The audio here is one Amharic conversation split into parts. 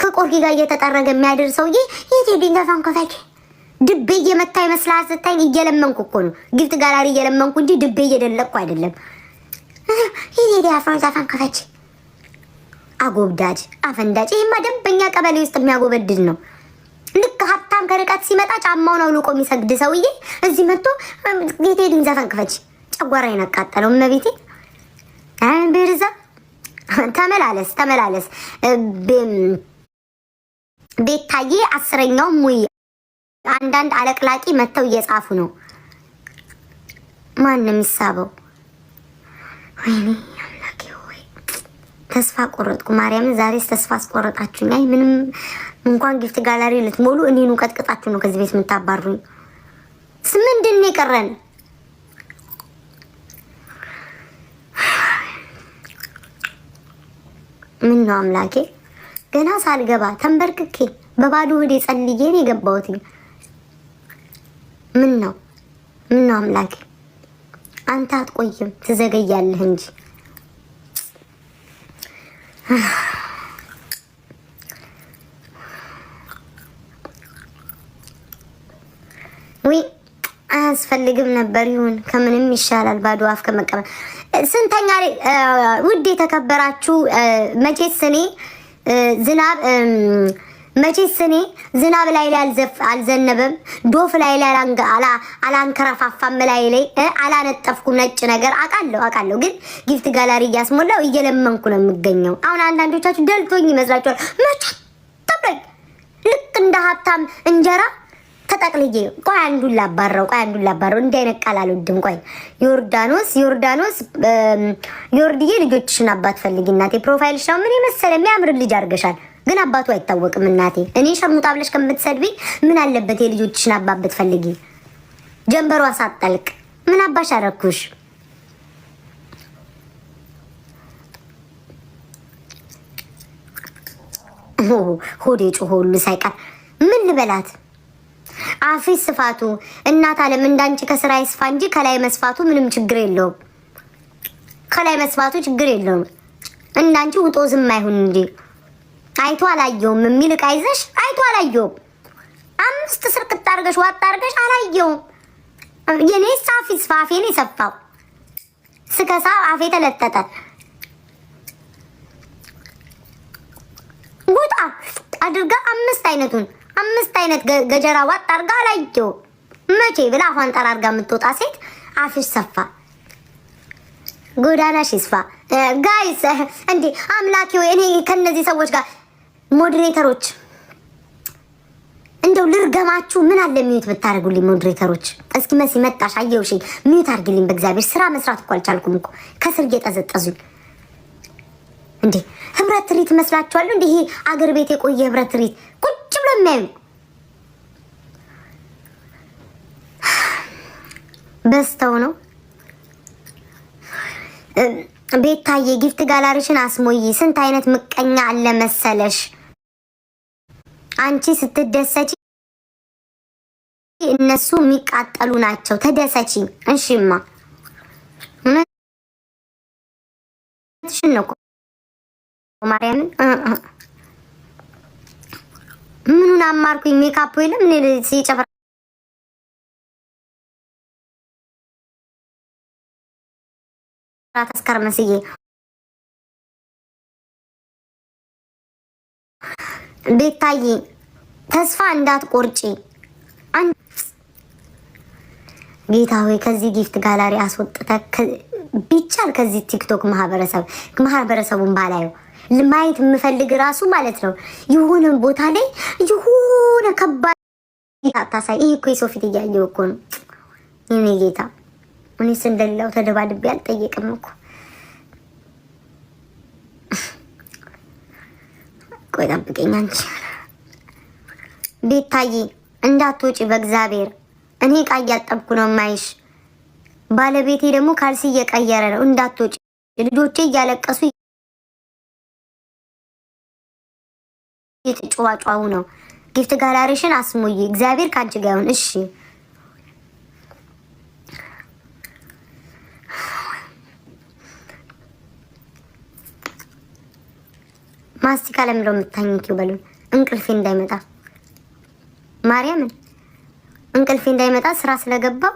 ከቆርጊ ጋር እየተጠረገ የሚያድር ሰውዬ የቴዲ ዘፈን ክፈች። ድቤ እየመታ ይመስላል ስታኝ። እየለመንኩ እኮ ነው ጊፍት ጋላሪ እየለመንኩ እንጂ ድቤ እየደለቅኩ አይደለም። የቴዲ አፍሮን ዘፈን ክፈች። አጎብዳጅ አፈንዳጭ። ይሄማ ደንበኛ ቀበሌ ውስጥ የሚያጎበድድ ነው። ልክ ሀብታም ከርቀት ሲመጣ ጫማውን አውልቆ የሚሰግድ ሰውዬ እዚህ መጥቶ የቴዲን ዘፈን ክፈች። ጨጓራዬን አቃጠለው። እመቤቴ ብርዛ ተመላለስ። ቤታዬ 10ኛው ሙይ አንዳንድ አለቅላቂ መተው እየጻፉ ነው። ማን ነው የሚሳበው? ወይኔ አምላኬ ሆይ ተስፋ ቆረጥኩ። ማርያምን ዛሬስ ተስፋ አስቆረጣችሁኝ። አይ ምንም እንኳን ጊፍት ጋላሪ ልትሞሉ እኔኑ ቀጥቅጣችሁ ነው ከዚህ ቤት የምታባሩኝ። ምንድን ነው የቀረን? ምን ነው አምላኬ፣ ገና ሳልገባ ተንበርክኬ በባዶ ሆዴ ጸልዬ ነው የገባሁት። ምን ነው አምላኬ፣ አንተ አትቆይም ትዘገያለህ እንጂ። ወይ አያስፈልግም ነበር። ይሁን ከምንም ይሻላል ባዶ አፍ ከመቀበል። ስንተኛ ውድ የተከበራችሁ መቼስ እኔ ዝናብ ላይ አልዘነበም፣ ዶፍ ላይ አላንከረፋፋም፣ ላይ አላነጠፍኩም። ነጭ ነገር አውቃለሁ፣ ግን ጊፍት ጋላሪ እያስሞላው እየለመንኩ ነው የምገኘው። አሁን አንዳንዶቻችሁ ደልቶኝ ይመስላችኋል። መቼ ተብለኝ ልክ እንደ ሀብታም እንጀራ ተጠቅልዬ። ቆይ አንዱን ላባረው እንዲህ አይነት ቃል አልወድም። ቆይ ዮርዳኖስ ዮርድዬ ልጆችሽን አባት ፈልጊ እናቴ። ፕሮፋይልሽ ነው ምን የመሰለ የሚያምር ልጅ አድርገሻል፣ ግን አባቱ አይታወቅም እናቴ። እኔ ሸርሙጣ ብለሽ ከምትሰድቢ ምን አለበት የልጆችሽን አባት ብትፈልጊ? ጀንበሯ ሳትጠልቅ ምን አባሽ አረኩሽ? ሆዴ ጮሆ ሁሉ ሳይቀር ምን ልበላት? አፊስ ስፋቱ እናት አለም እንዳንቺ ከስራ ይስፋ እንጂ ከላይ መስፋቱ ምንም ችግር የለውም። ከላይ መስፋቱ ችግር የለውም። እንዳንቺ ውጦ ዝም አይሁን እንጂ አይቶ አላየውም የሚል ዕቃ ይዘሽ አይቶ አላየውም። 5 ስርቅት አድርገሽ ዋጣ አድርገሽ አላየውም። የኔ አፊስ ፋፌ ነው የሰፋው። ስከሳ አፌ ተለጠጠ። ጉጣ አድርጋ 5 አይነት ገጀራ ዋጥ አርጋ አላየው። መቼ ብላ አፏን ጠራርጋ የምትወጣ ሴት አፍሽ ሰፋ፣ ጎዳናሽ ይስፋ። ጋይስ እንዴ አምላኬ ወይ እኔ ከነዚህ ሰዎች ጋር ሞዴሬተሮች እንደው ልርገማችሁ። ምን አለ ሚዩት ብታረጉልኝ ሞዴሬተሮች። እስኪ መሲ መጣሽ አየውሽ፣ ሚዩት አርግልኝ በእግዚአብሔር። ስራ መስራት እኮ አልቻልኩም እኮ ከስር እየጠዘጠዙኝ። እንዴ ህብረት ትርኢት መስላችኋል እንዴ? ይሄ አገር ቤት የቆየ ህብረት ትርኢት ቁጭ ብሎ የሚያዩ በስተው ነው። ቤታዬ ጊፍት ጋላሪሽን አስሞይ። ስንት አይነት ምቀኛ አለ መሰለሽ። አንቺ ስትደሰቺ እነሱ የሚቃጠሉ ናቸው። ተደሰቺ እሺማ። እውነትሽን ነው ማርያምን። ምኑን አማርኩኝ? ሜካፕ የለም ምን ሲጨፍራ ተስከር መስዬ ቤታዬ ተስፋ እንዳትቆርጪ። ጌታ ሆይ ከዚህ ጊፍት ጋላሪ አስወጥተህ ቢቻል ከዚህ ቲክቶክ ማህበረሰቡን ባላየው ማየት የምፈልግ ራሱ ማለት ነው። የሆነ ቦታ ላይ የሆነ ከባድ ታሳይ። ይሄ እኮ የሰው ፊት እያየሁ እኮ ነው። የኔ ጌታ እኔስ እንደሌላው ተደባድቤ አልጠየቅም እኮ። ቆይ ጠብቀኝ አንቺ ቤታዬ እንዳትወጪ በእግዚአብሔር። እኔ ዕቃ እያጠብኩ ነው የማይሽ። ባለቤቴ ደግሞ ካልሲ እየቀየረ ነው። እንዳትወጪ። ልጆቼ እያለቀሱ እየተጫዋጫው ነው። ጊፍት ጋላሪሽን አስሙይ። እግዚአብሔር ካንቺ ጋር ይሁን። እሺ ማስቲካ ለምንድነው የምታኝኪው? በሉ እንቅልፌ እንዳይመጣ ማርያምን እንቅልፌ እንዳይመጣ ስራ ስለገባው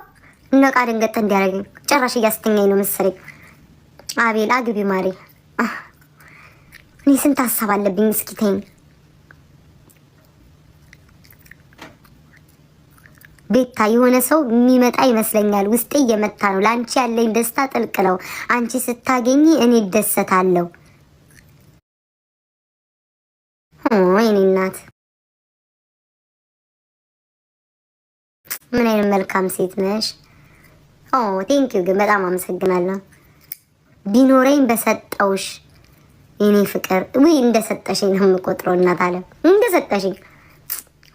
ነቃ ድንገት እንዲያደርገኝ ጭራሽ እያስተኛኝ ነው መሰለኝ። አቤል አግቢ ማሪ። እኔ ስንት ሀሳብ አለብኝ። እስኪ ተይኝ። ቤታ የሆነ ሰው የሚመጣ ይመስለኛል። ውስጤ እየመታ ነው። ለአንቺ ያለኝ ደስታ ጥልቅ ነው። አንቺ ስታገኚ እኔ እደሰታለሁ። ወይኔ እናት ምን አይነት መልካም ሴት ነሽ። ቴንኪው ግን በጣም አመሰግናለሁ። ቢኖረኝ በሰጠውሽ የኔ ፍቅር። ውይ እንደሰጠሽኝ ነው የምቆጥረው። እናት አለ እንደሰጠሽኝ።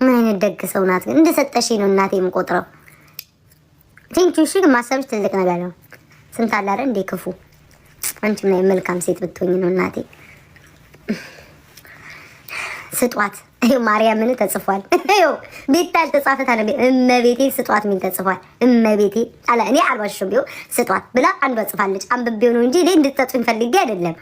ምን አይነት ደግ ሰው ናት ግን። እንደሰጠሽኝ ነው እናቴ የምቆጥረው። ቴንኪው። እሺ ግን ማሰብሽ ትልቅ ነገር ነው። ስንት አለ አይደል እንዴ ክፉ። አንቺ ምን አይነት መልካም ሴት ብትሆኝ ነው እናቴ። ስጧት። ማርያምን ተጽፏል። ቤታ ያልተጻፈ ታለ እመቤቴ ስጧት ምን ተጽፏል? እመቤቴ አለ እኔ አልዋሽም። ቢሆን ስጧት ብላ አንዷ ጽፋለች። አንብቤው ነው እንጂ እኔ እንድትጠጡኝ ፈልጌ አይደለም።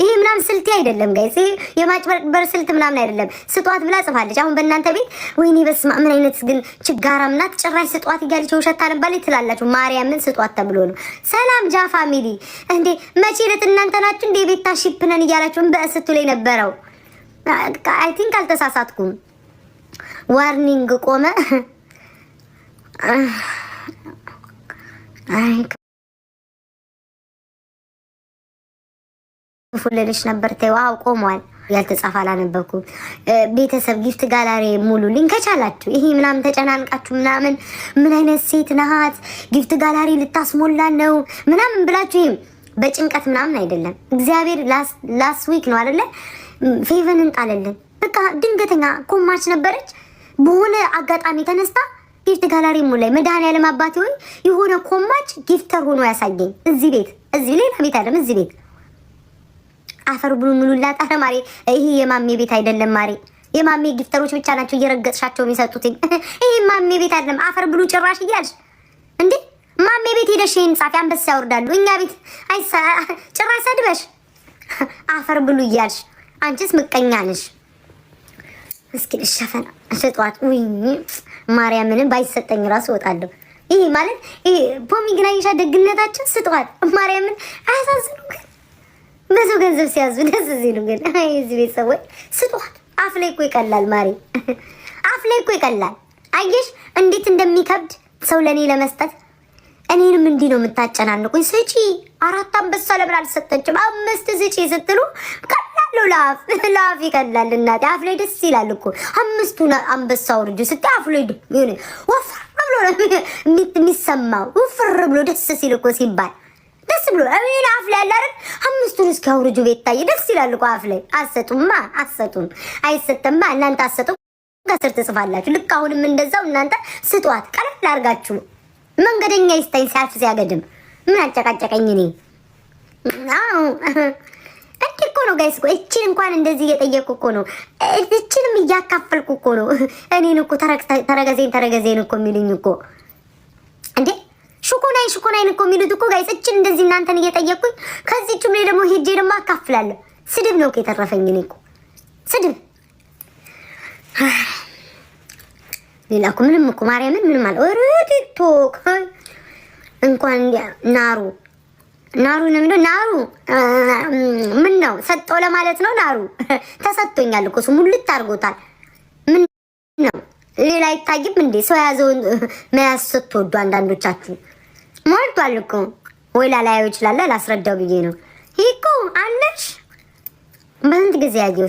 ይሄ ምናምን ስልቴ አይደለም ጋይስ። ይሄ የማጭበርበር ስልት ምናምን አይደለም። ስጧት ብላ ጽፋለች። አሁን በእናንተ ቤት ወይኔ በስማ ምን አይነት ግን ችጋራም ናት። ጭራሽ ስጧት እያለች ውሸት ታነባለች ትላላችሁ። ማርያምን ስጧት ተብሎ ነው። ሰላም ጃ ፋሚሊ እንዴ መቼ ዕለት እናንተ ናችሁ እንዴ ቤታ ሺፕ ነን እያላችሁ በእስቱ ላይ ነበረው። አይ ቲንክ አልተሳሳትኩም። ዋርኒንግ ቆመ። አይ ፉልልሽ ነበር ተዋው ቆሟል። ያልተጻፈ አላነበብኩም። ቤተሰብ ጊፍት ጋላሪ ሙሉልኝ ከቻላችሁ። ይሄ ምናምን ተጨናንቃችሁ ምናምን ምን አይነት ሴት ናት ጊፍት ጋላሪ ልታስሞላ ነው ምናምን ብላችሁ ይሄም በጭንቀት ምናምን አይደለም። እግዚአብሔር ላስት ዊክ ነው አይደለ ፌቨን እንጣለልን። በቃ ድንገተኛ ኮማች ነበረች። በሆነ አጋጣሚ ተነስታ ጊፍት ጋላሪ ሙላይ መድኃኒዓለም አባቴ ሆይ የሆነ ኮማች ጊፍተር ሆኖ ያሳየኝ እዚህ ቤት። እዚህ ሌላ ቤት አይደለም እዚህ ቤት አፈር ብሉ ምኑላት። አረ ማሪ ይሄ የማሜ ቤት አይደለም ማሪ። የማሜ ጊፍተሮች ብቻ ናቸው እየረገጥሻቸው የሚሰጡት። ይሄ ማሜ ቤት አይደለም። አፈር ብሉ ጭራሽ እያልሽ እንዴ ማሜ ቤት ሄደሽ ይሄን ጻፊ አንበሳ ያወርዳሉ። እኛ ቤት ጭራሽ ሰድበሽ አፈር ብሉ እያልሽ አንቺስ ምቀኛ ነሽ። እስኪ ልሸፈና ስጧት። ውይ ማርያምን ባይሰጠኝ ራሱ እወጣለሁ። ይሄ ማለት ይሄ ፖሚግራይሻ ደግነታችን ስጧት። ማርያምን አያሳዝኑ ግን ብዙ ገንዘብ ሲያዙ ደስ ሲሉ ግን አይ እዚህ ቤተሰቦች ስጧት። አፍ ላይ እኮ ይቀላል ማሪ፣ አፍ ላይ እኮ ይቀላል። አየሽ እንዴት እንደሚከብድ ሰው ለኔ ለመስጠት። እኔንም እንዲህ ነው የምታጨናንቁኝ። ስጪ 4 አንበሳ ለምን አልሰጠችም? 5 ስጪ ስትሉ ቀላሉ ላፍ ይቀላል። እናቴ አፍ ላይ ደስ ይላል እኮ 5ቱን አንበሳ ወርጁ ስትይ አፍ ላይ ይሁን ወፍር ብሎ የሚሰማው ወፍር ብሎ ደስ ሲል እኮ ሲባል ደስ ብሎ እኔ አፍ ላይ ያላረን 5ቱን እስኪ አውርጁ ቤታዬ ደስ ይላል እኮ አፍ ላይ። አሰጡማ አሰጡም አይሰጥማ እናንተ አሰጡም ከስር ትጽፋላችሁ። ልክ አሁንም እንደዛው እናንተ ስጧት ቀለል አድርጋችሁ። መንገደኛ ይስጠኝ ሲያልፍ ሲያገድም ምን አጨቃጨቀኝ እኔ። አዎ እንዴ እኮ ነው ጋይስ እኮ እቺን እንኳን እንደዚህ እየጠየቅኩ እኮ ነው። እቺንም እያካፈልኩ እኮ ነው። እኔን እኮ ተረገዜን እኮ የሚሉኝ እኮ እንዴ ሹኩናይን እኮ የሚሉት እኮ ጋይስ። እቺን እንደዚህ እናንተን እየጠየቅኩኝ ከዚህችም ላይ ደግሞ ሄጄ ደግሞ አካፍላለሁ። ስድብ ነው የተረፈኝ እኔ እኮ ስድብ። ሌላ እኮ ምንም እኮ ማርያምን ምንም አለ ቲክቶክ እንኳን ናሩ ነው የሚለው። ናሩ ምን ነው ሰጠው ለማለት ነው። ናሩ ተሰጥቶኛል እኮ እሱ ሙልት አድርጎታል። ምን ነው ሌላ አይታይም እንዴ? ሰው ያዘውን መያዝ ስትወዱ አንዳንዶቻችሁ ሞልቷል እኮ። ወይ ላላየው ይችላል ላስረዳው ብዬ ነው። ይሄ እኮ አለሽ በስንት ጊዜ ያየው